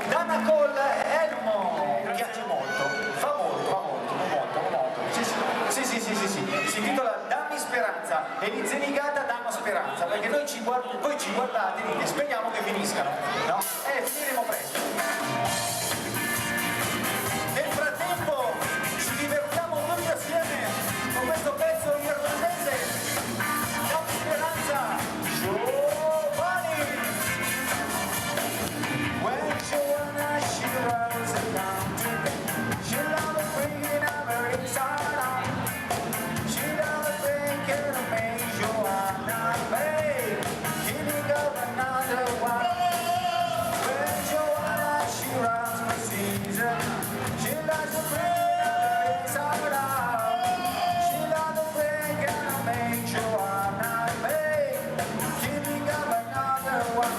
Dana Cole Elmo, mi piace molto, fa molto. Sì. Si intitola Dammi Speranza e di Zenigata Dammo Speranza, perché voi ci guardate e dite speriamo che finiscano, no? Finiremo presto. Nel frattempo ci divertiamo tutti assieme con questo pezzo irlandese, Dammi Speranza, Giovanni! When Joanna she runs around today, she loves bringing her inside out. She loves breaking a maze, Joanna, babe, killing of another one. When Joanna she runs for season, she loves to bring her inside out. She loves breaking a maze, Joanna, babe, killing of another one.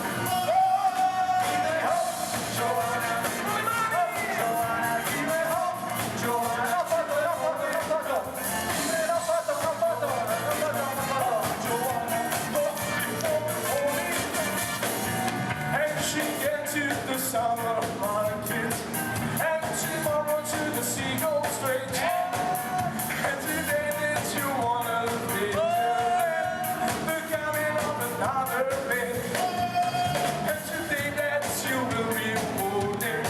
The summer market, and tomorrow to the seagull straight. And today that you wanna be the coming of another day. And today that you will be holding,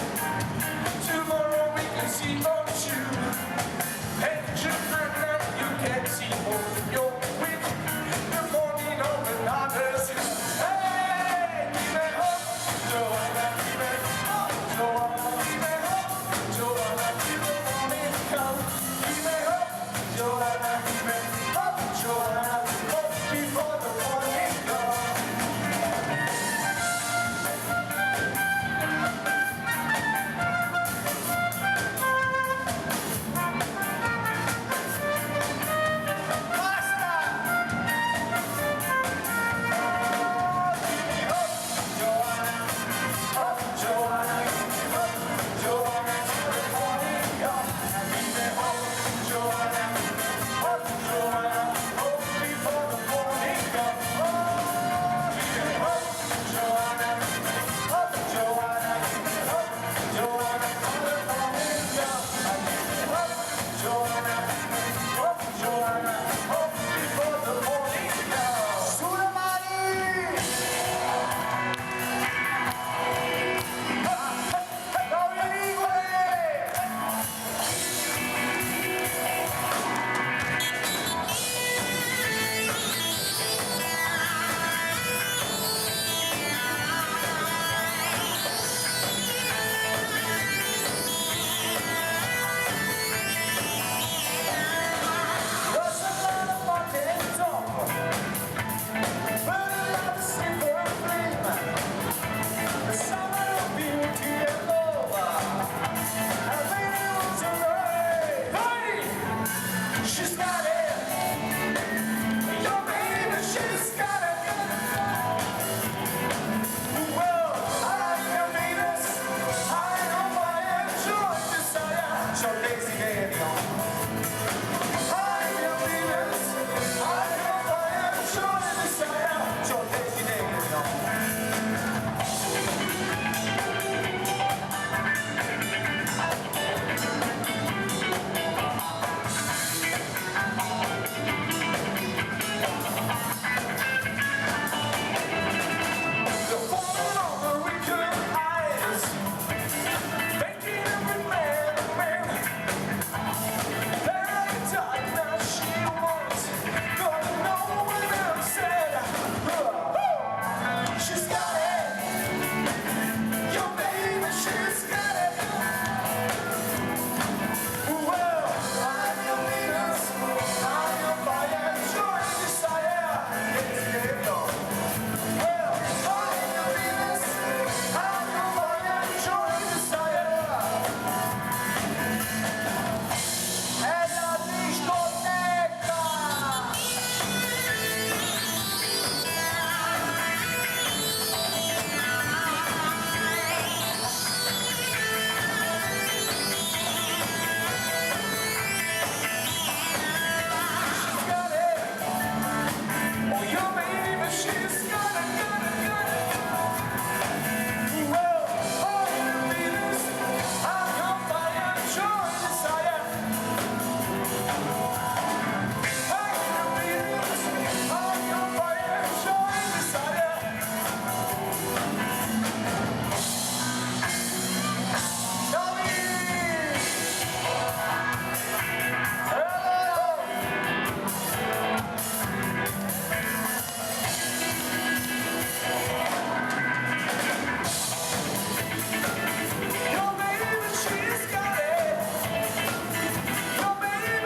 tomorrow we can see on you. And just that you can see on your wit, the morning of another day. Hey, give it up, Joanna.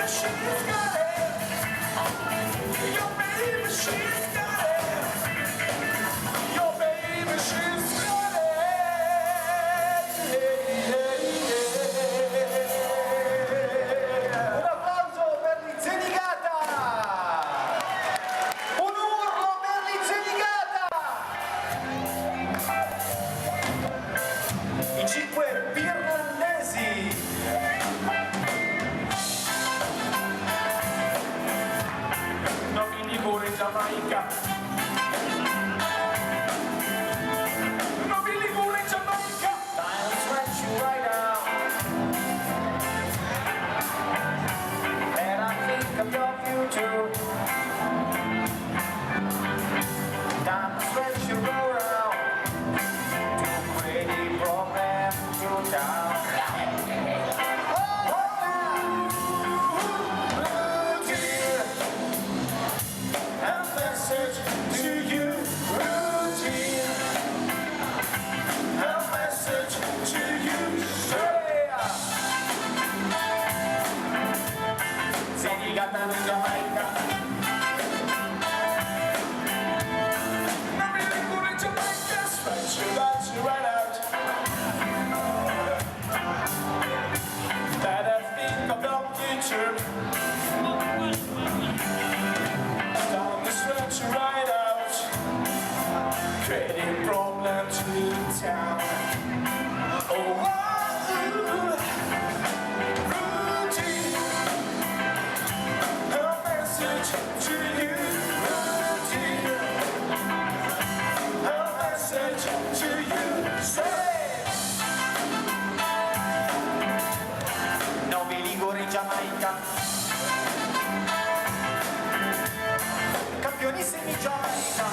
she's got it. Your baby, she's got it. Your baby, she's got it. Un applauso per l'Inzenicata! Un urlo per l'Inzenicata! I 5 irlandesi! Novi Ligure in Giamaica. Novi Ligure in Giamaica. Time to stretch you right out. And I think of your future. Time to stretch you around. To create a problem to town. A message to you, routine. A message to you, Zenicata in Jamaica. Novi Ligure in Giamaica. Stretch your lights right out. That I think of the future. Time to stretch you right out. Creating problems to town. Oh, routine. A message to you, routine. A message to you, say. Novi Ligure in Giamaica. Campionissimi Giamaica.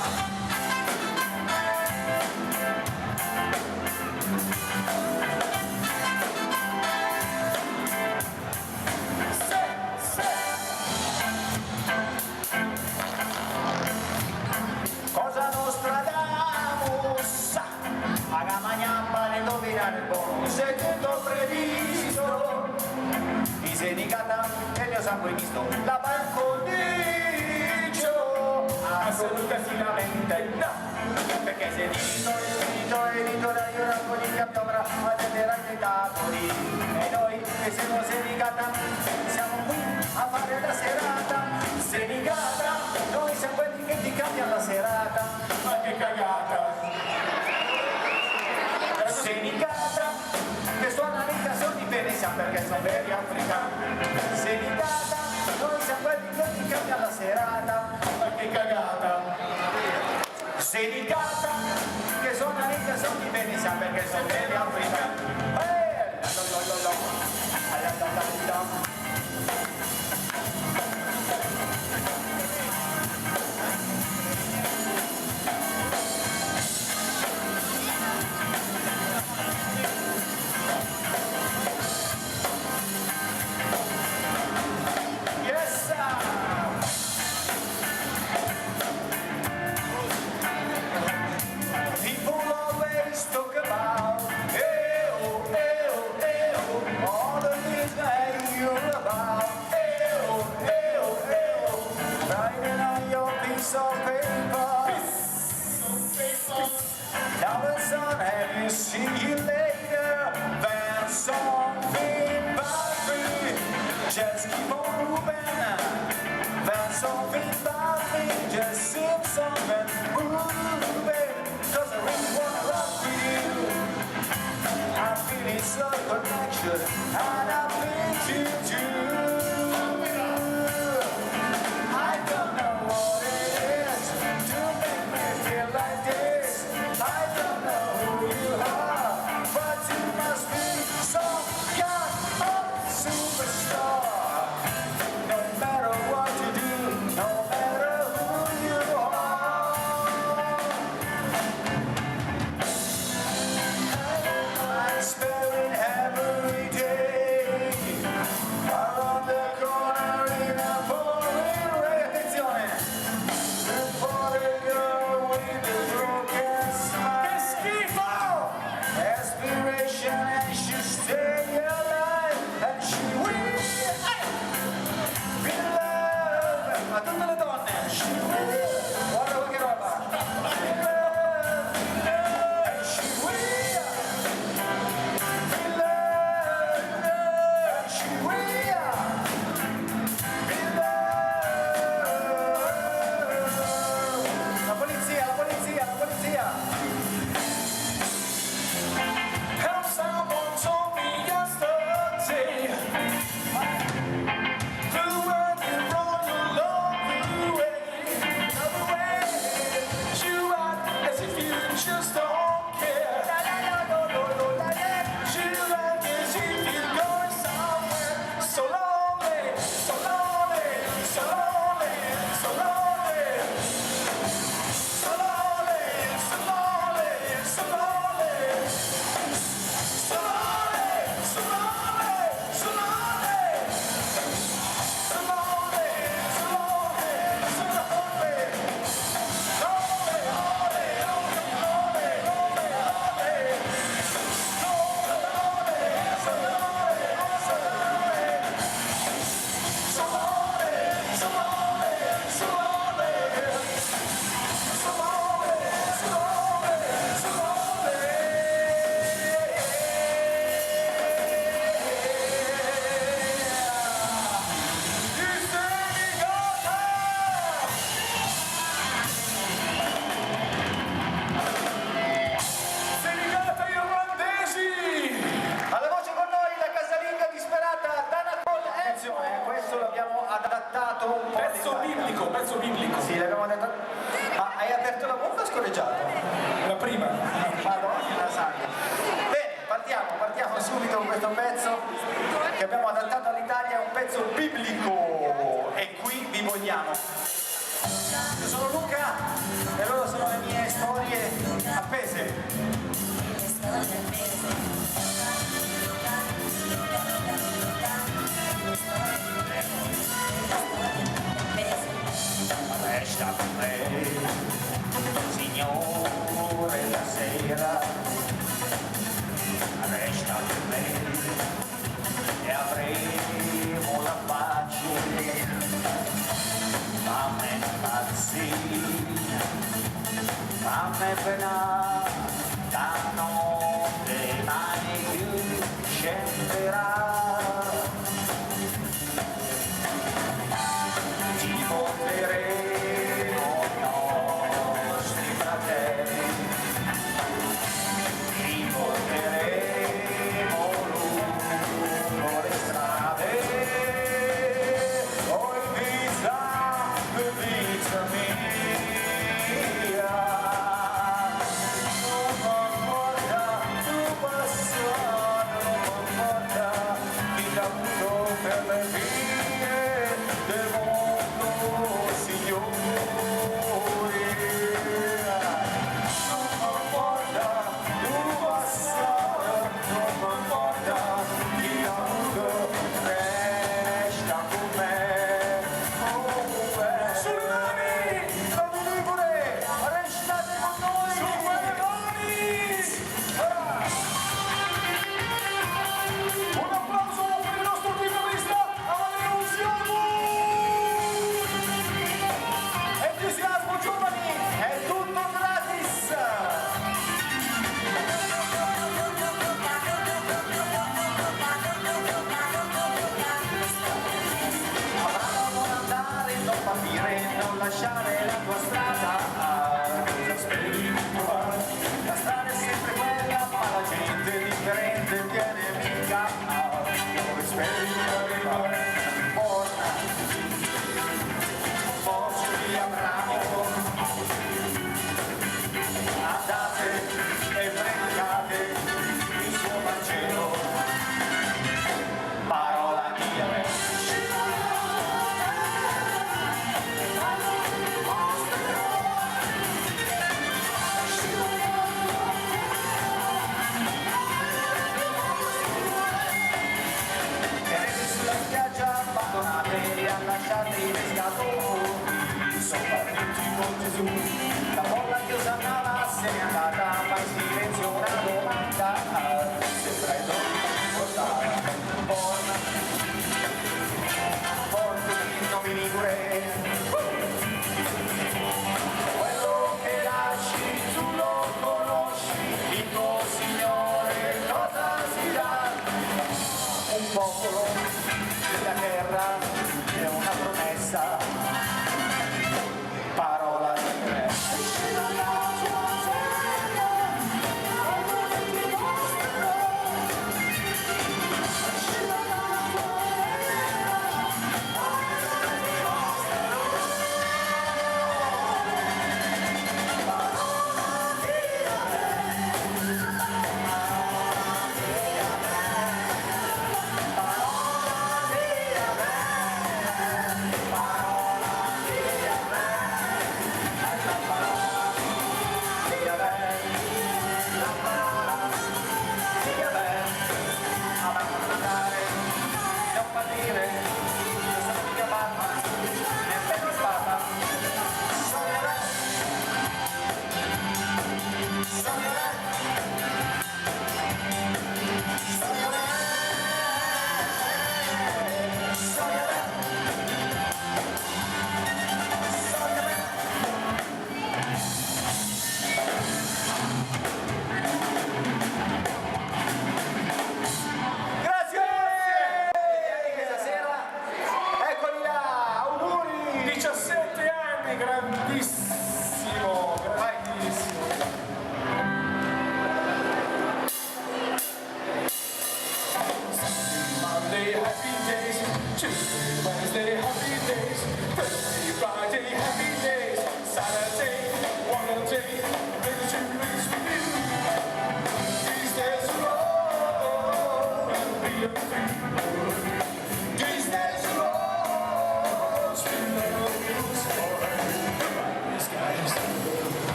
Cosa nostra damus? Agamagnan para dominar el bonus. È tutto previsto. I Zenicata e il mio sangue misto. La banco dice Assolutamente no. perché sei edito da io raccogli che piovra a tenere ai tavoli. E noi che siamo Zenicata siamo qui a fare la serata. Zenicata, noi siamo quelli che ti cambia la serata. Ma che cagata. Zenicata, che suona in canzoni di Venezia perché sono veri africani. Zenicata, noi siamo quelli che ti cambia la serata. Ma che cagata. Zenicata, che suona in canzoni di Venezia perché sono veri africani. Yes, sir. People always talk about all the things that you're about. Writing on your piece of paper. Now the sun, have you seen you later? That's something about me. Just keep on moving. That's something about me. Just sing something moving. Cause I really wanna rock with you. I'm feeling so connection. And I think you too. I don't know what it is to make me feel like this. I don't know who you are, but you must be some kind of superstar. No matter what you do, no matter who you are. I spell it every day. attenzione, questo l'abbiamo adattato un po'. Pezzo biblico, pezzo biblico. Sì, l'abbiamo adattato. Ma hai aperto la bocca o scorreggiato? La prima. Madonna santa. Bene, partiamo subito con questo pezzo che abbiamo adattato all'Italia, è un pezzo biblico e qui vi vogliamo. Io sono Luca e loro sono le mie storie appese. Resta con me, Signore, la sera. Resta con me e avremo la pace. Fammi impazzire, fammi penare, la notte mai più scenderà. Ti porteremo i nostri fratelli, ti porteremo lungo le strade. Oh, vita mia, non m'importa tu passato, non m'importa chi t'ha avuto per le vie del mondo, Signore. Non m'importa tu passato, non m'importa chi t'ha avuto, resta con me. Sulle mani, fammi pure, restate con noi. Sulle mani. Un applauso per il nostro chitarrista Annunziato. Entusiasmo giovani, è tutto gratis. Bravo, non andare, non partire, non lasciare la tua strada. Cosa aspetti? La strada è sempre quella, ma la gente è differente, viene mica. Dove speri di arrivare? Porta, un posto di Abramo. Andate e predicate il suo Vangelo. Parola di Dio. Tenete sulla spiaggia abbandonate e lasciate i pescatori. Sono partiti con Gesù, la bolla che osannava se n'è andata, ma in silenzio una domanda. Se freddo mi portava, porta un nomini pure. Quello che lasci tu lo conosci, dico Signore cosa si dà. Un popolo della terra è una promessa, parola di re. Parola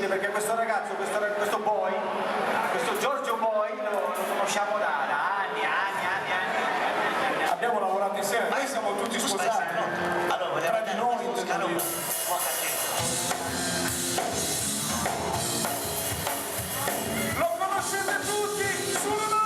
niente perché questo ragazzo, questo boy, questo Giorgio Boy lo conosciamo da anni. Abbiamo lavorato insieme, noi siamo tutti sposati. Allora, vogliamo Tra di noi, scalo intendo dire. Lo conoscete tutti, sulle mani!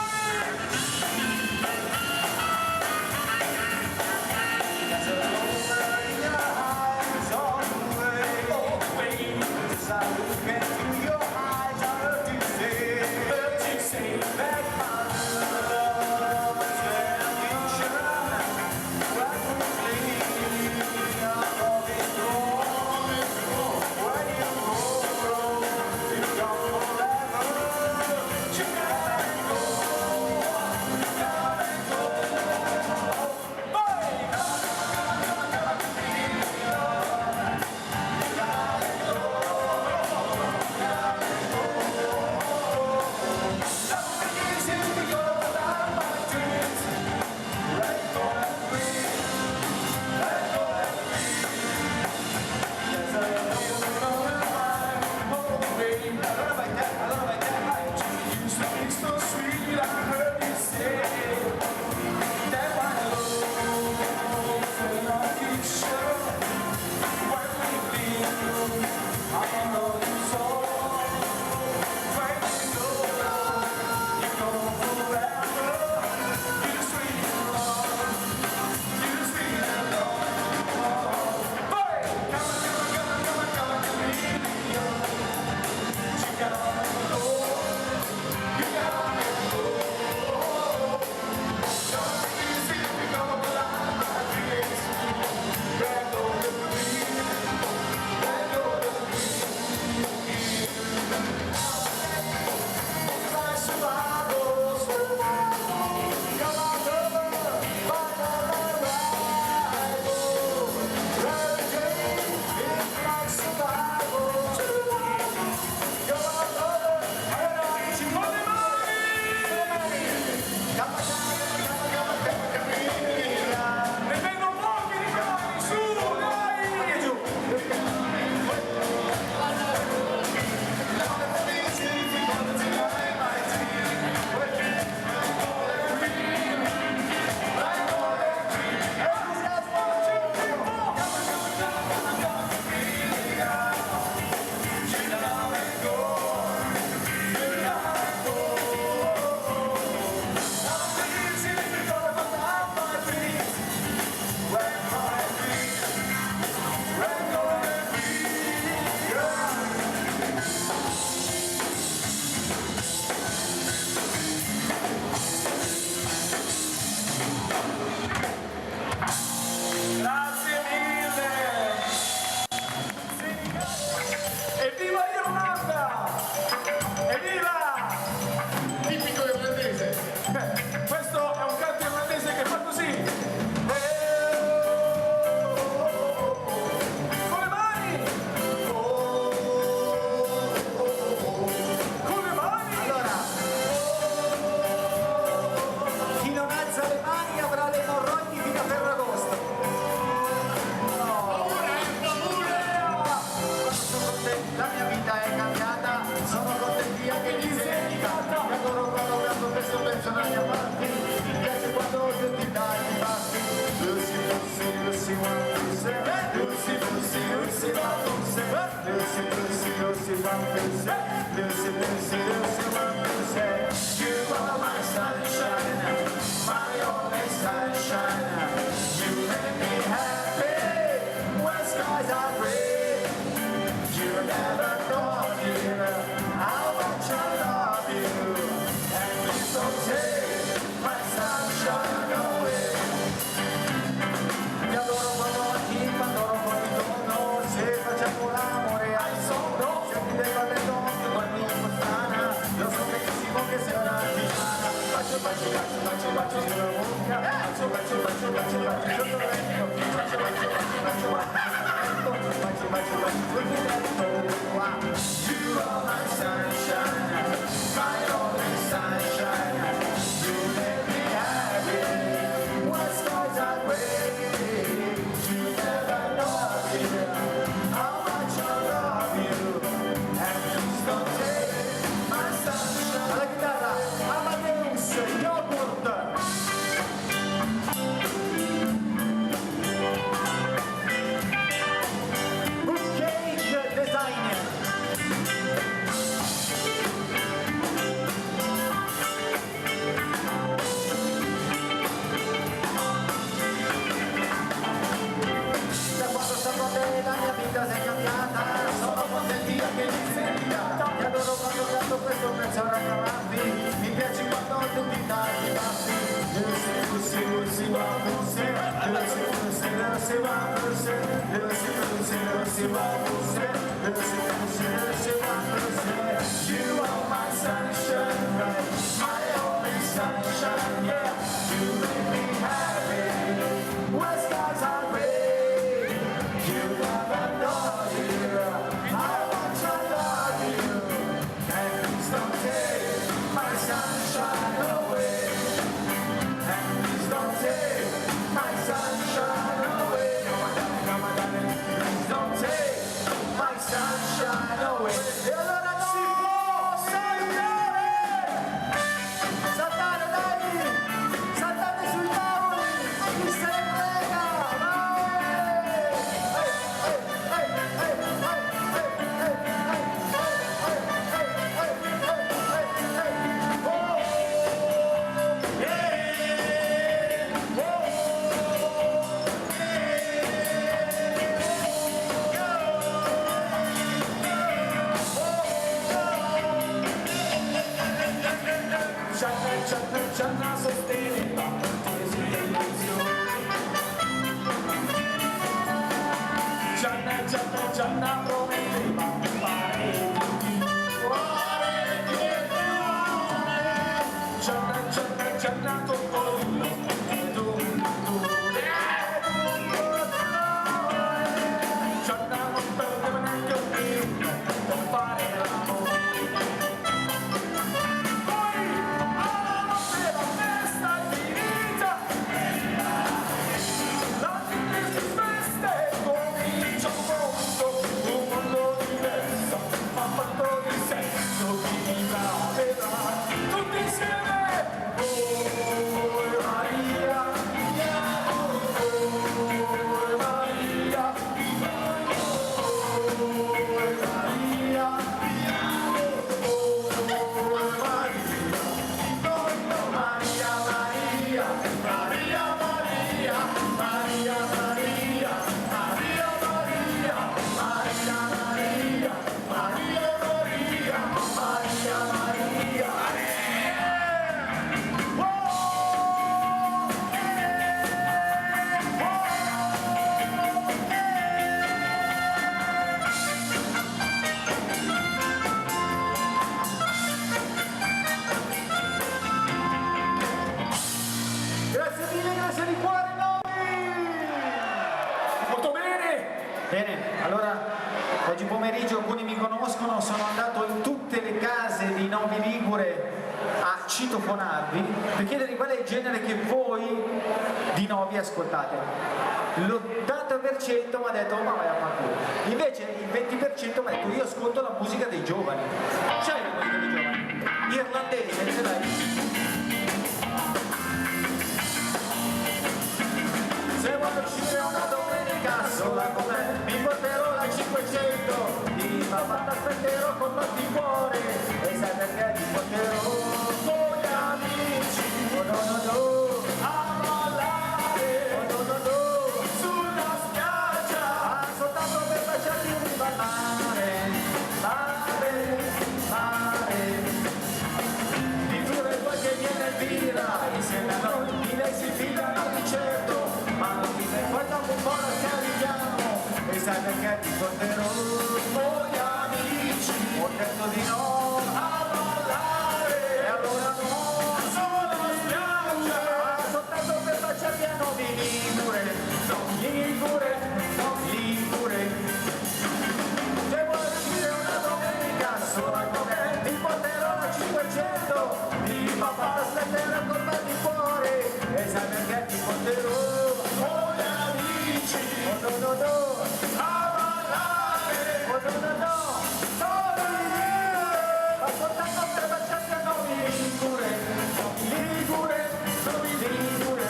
Grazie mille! Evviva Irlanda! Evviva! Tipico irlandese. Questo è un canto irlandese che fa così. Con le mani! Con le mani! Allora, chi non alza le mani avrà le emorroidi fino a Ferragosto. Sono contento, la mia vita è cambiata, sono contenti anche gli senica. Mi adoro quando canto questo penso alla mia parte, mi piace quando senti dai i passi. Lucy, Lucy, Lucy, Lucy, Lucy, Lucy, Lucy, Lucy, Lucy, Lucy, Lucy, Lucy, Lucy, Lucy, you are my sunshine, my only sunshine. You make me happy when skies are gray. You never thought how much I love you, and please don't take my sunshine away. Ti adoro quando ti adoro quando no, se facciamo l'amore al sonno, se ti devo alle donne, guardi in strana, lo so benissimo che sei una tifana. Bacio, bacio, bacio, bacio, bacio sulla bocca, bacio, bacio, bacio, bacio, bacio sotto il letto, bacio, bacio, bacio, bacio, bacio, bacio, bacio, bacio sul letto. You are my sunshine, my only sunshine. You make me happy when skies are gray. You never know how much I love you, and You are my sunshine, my only sunshine, yeah. You make me happy when skies are gray. You never know, dear, I want to love you, and please don't take my sunshine away. And please don't take my sunshine away. No, my darling, please don't take my sunshine away. E allora si può saltare! Saltare, dai! Saltate sui tavoli! Chi se ne frega! Gianna sosteneva tesi e illusioni. Gianna prometteva fare Gianna coccolino Gianna non perdeva neanche un minuto per fare l'amore. Grazie mille, grazie di cuore, Novi! Molto bene! Bene, allora oggi pomeriggio alcuni mi conoscono, sono andato in tutte le case di Novi Ligure a citofonarvi per chiedervi qual è il genere che voi di Novi ascoltate. L'80% mi ha detto ma vai a fanculo, invece il 20% mi ha detto io ascolto la musica dei giovani. C'hai la musica dei giovani? Irlandese, ce l'hai? Se vuoi uscire una domenica sola con me, mi porterò la 500, di papà t'aspetterò con tanti cuore, e sai perché ti porterò con gli amici, oh no no no, a ballare, oh no no no, sulla spiaggia, soltanto per baciarti in riva al mare, mare, mare, di pure poi che viene birra, insieme a noi, di lei si fidano di certo, ma non ti sei poi dopo un po' la scarichiamo e sai perché ti porterò con gli amici, ho detto di no a ballare e allora no sulla spiaggia, soltanto per baciarti a Novi Ligure, Novi Ligure, Novi Ligure. Se vuoi uscire una domenica sola con me, ti porterò la 500, di papà t'aspetterò con me di cuore e sai perché ti porterò no no no, a ballare, oh no no no, Novi Ligure, ma soltanto per baciarti a Novi Ligure, Novi Ligure, Novi Ligure.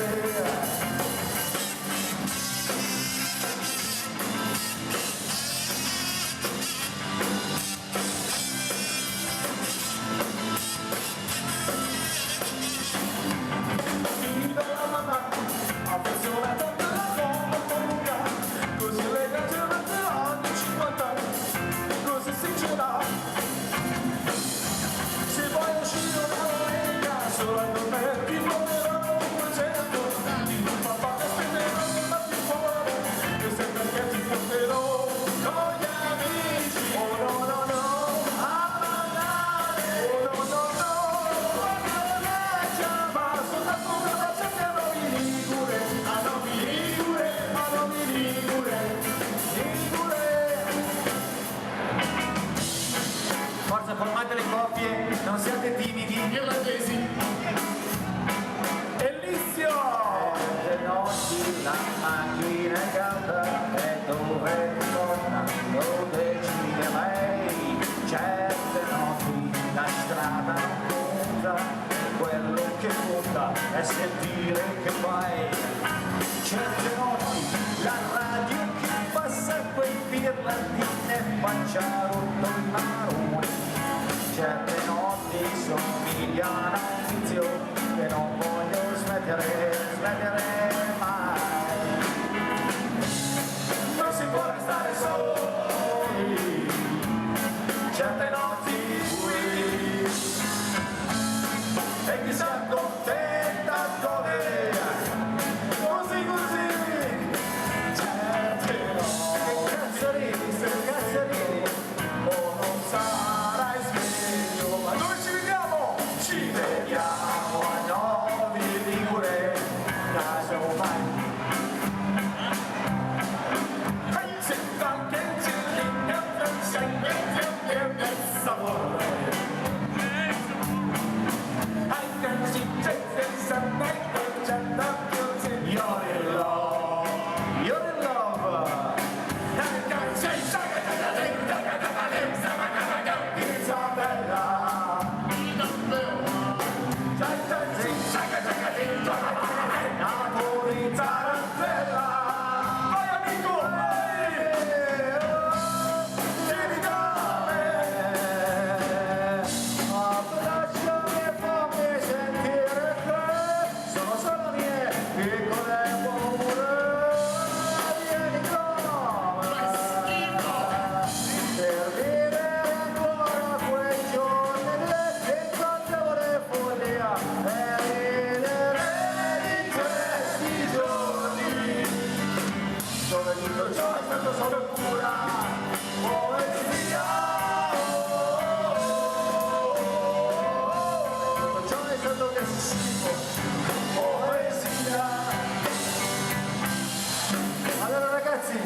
Viva la mamma, affezionata alla bomba, così lega coppie, non siate timidi. Irlandesi. Elizio! Certe notti la macchina è calda e dove torna lo decide lei. Certe notti la strada non conta, quello che conta è sentire che vai. Certe notti la radio che passa quei pirlatine faccia rotto il marone. Certe notti somigliano a un vizio che non voglio smettere mai. Non si può restare soli, certe notti bui, e chi si accontenta gode, così così. Certe notti, che cazzo ridi, o non sarai sveglio, ma Dove ci vediamo? ci vediamo a Novi Ligure, casomai. You're in love. Isabella. Napoli, Tarantella. Vai amico! Vieni da me, abbracciami e fammi sentire che sono solo mie piccole paure. Vieni da me, per vivere ancora quei giorni d'incantevole follia e ridere di questi giorni dove tutto ciò è stato solo pura poesia. Tutto ciò è stato che schifo, poesia. Allora ragazzi,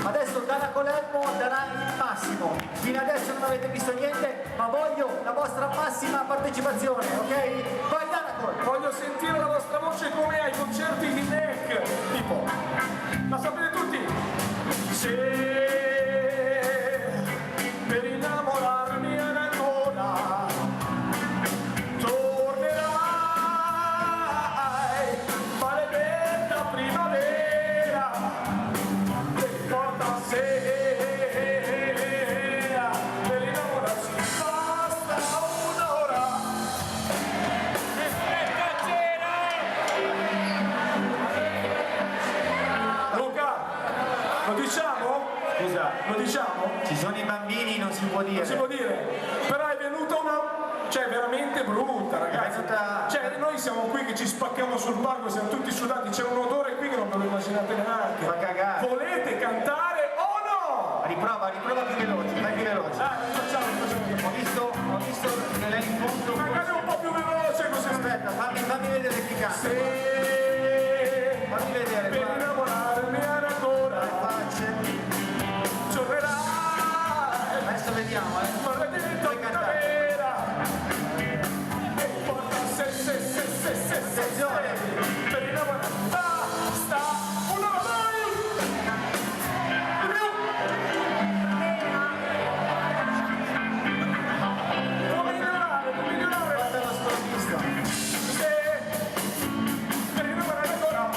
adesso Dana Colermo darà il massimo. Fino adesso non avete visto niente, ma voglio la vostra massima partecipazione, ok? Vai Dana Col! Voglio sentire la vostra voce come ai concerti di Neck, tipo, la sapete tutti? Se per innamorarmi ancora tornerai, maledetta primavera, che porta a sera, per innamorarsi basta un'ora. Luca, lo diciamo? Scusa, Lo diciamo? ci sono i bambini, non si può dire. Non si può dire, però è venuta una... cioè veramente brutta ragazzi, venuta- cioè noi siamo qui che ci spacchiamo sul palco, siamo tutti sudati, c'è un odore qui che non ve lo immaginate neanche. Fa cagare. Volete cantare o no? Riprova più veloce, vai più veloce. Facciamo. Ho visto che lei in fondo. Magari un po' più veloce così. Aspetta, fammi vedere che canta. Se Fammi vedere, per guarda. innamorarmi ancora Le facce. tornerai, Adesso vediamo, maledetta Puoi cantare. primavera, e porta se Attenzione. per innamorare sta un'ora mai può migliorare Guarda lo sprovvisto. se per innamorare ancora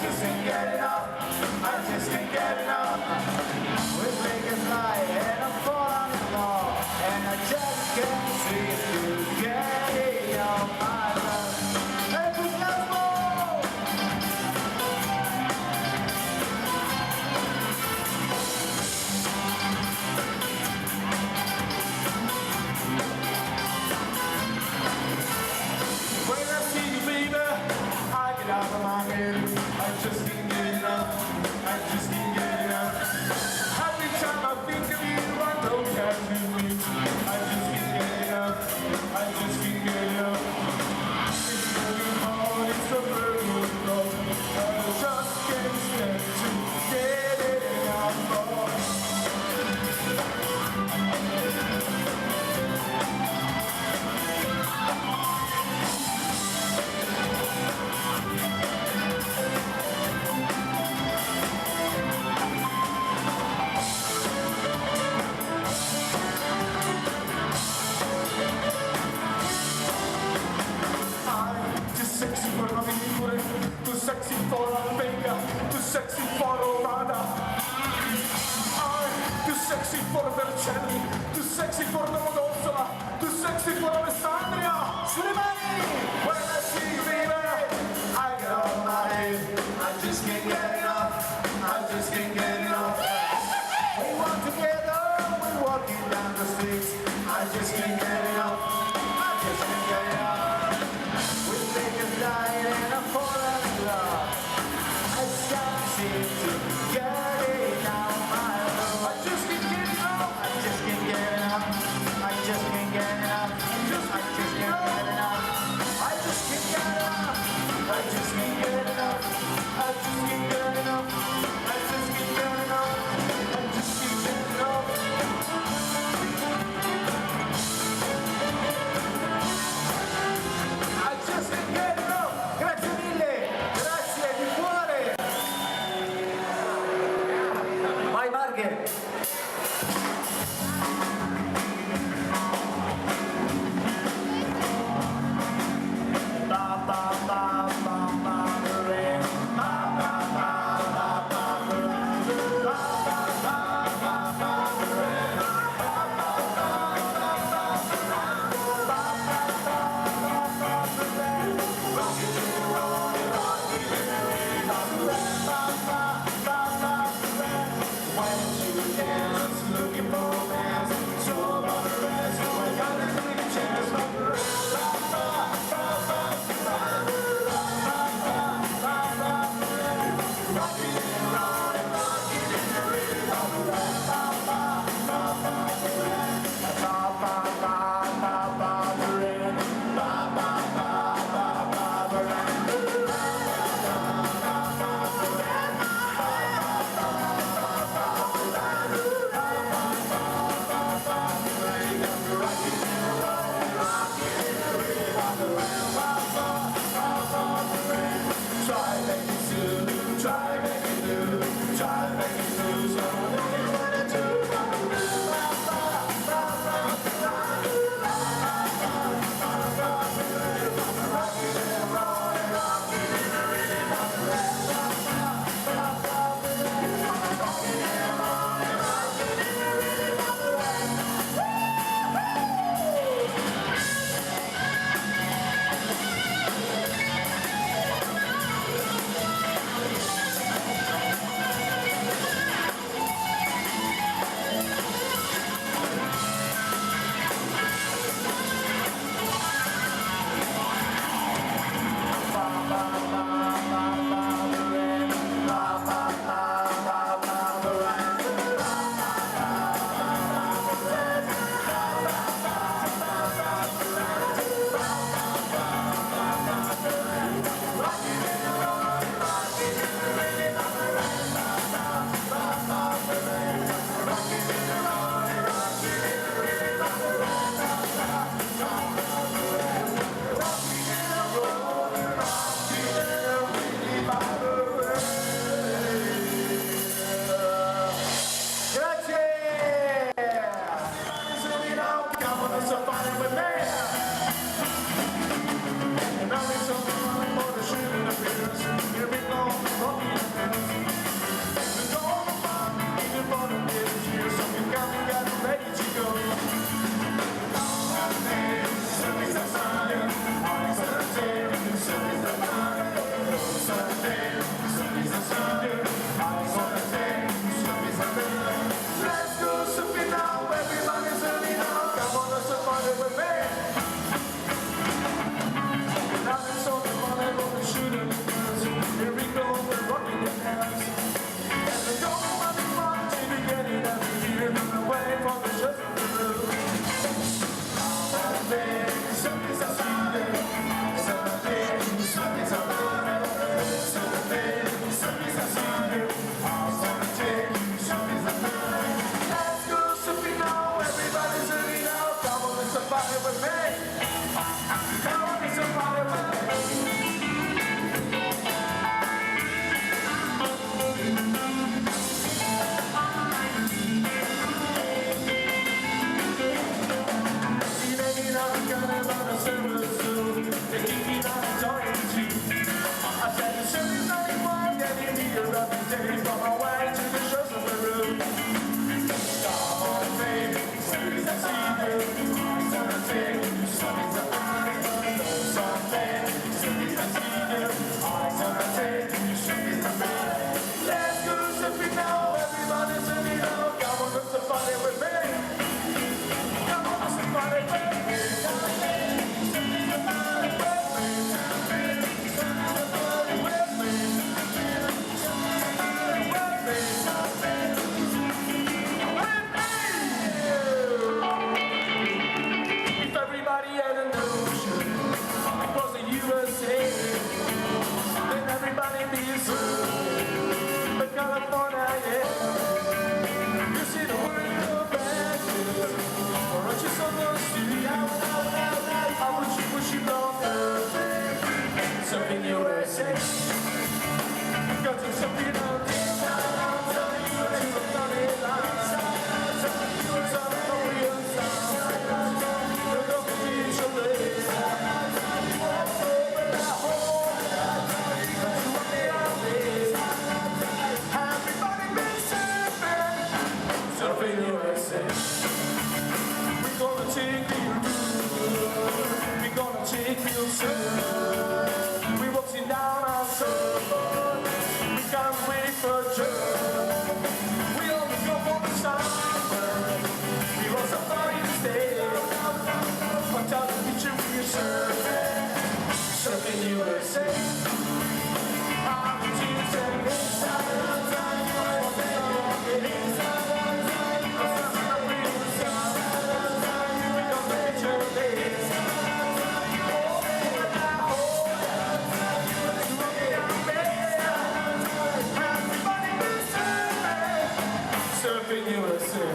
just can't get enough. I just can't get enough. We make it fly and I fall on the floor, and I just can't seem to get enough. My love, and there's no more. When I see you, baby, I get out of my head. I just can't get enough. I just can't get enough. Every time I think of you, I don't catch you me. I just can't get enough. I just can't get enough. It's moving hard, it's a burning love. I just can't stand to get enough. Too sexy for la figura, too sexy for la venga, too sexy for Romana. I'm too sexy for Vercelli, too sexy for Domodossola, too sexy for Alessandria. Sulle mani! When I see you, baby, I get on my head. I just can't get enough. I just can't get enough. We walk together, we're walking down the streets. I just can't get enough. I just can't get enough. We take a flight and I fall in love. I just can't seem to get enough. My love, I just can't get enough. I just can't get enough. I just can't get enough. I just can't get enough. I just can't get enough. I just can't get enough. I just can't get enough. I just can't get enough. I just can't get enough. I just can't get enough. Grazie mille. Grazie di cuore. Vai Marghe. When you virgin. We always go for the summer. We want somebody to stay. On top of the beach and we are surfing. Surfing USA. I'm the team saying inside out, inside Surfing USA.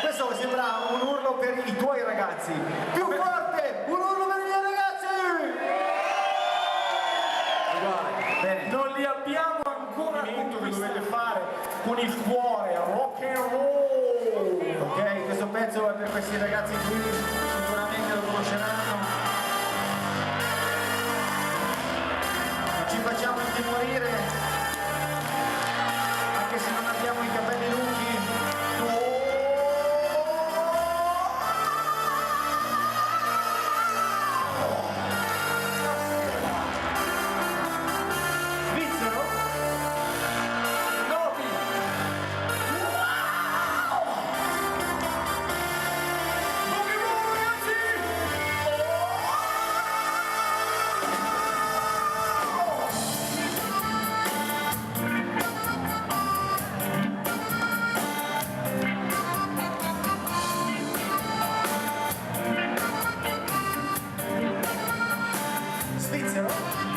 Questo sembra un urlo per i tuoi ragazzi. Più forte, un urlo per i miei ragazzi. Uguale. Bene. Non li abbiamo ancora conto che dovete fare con il cuore, rock and roll. Ok, questo pezzo è per questi ragazzi qui, sicuramente lo conosceranno. Non ci facciamo intimorire, anche se non abbiamo i capelli lunghi. Svizzero?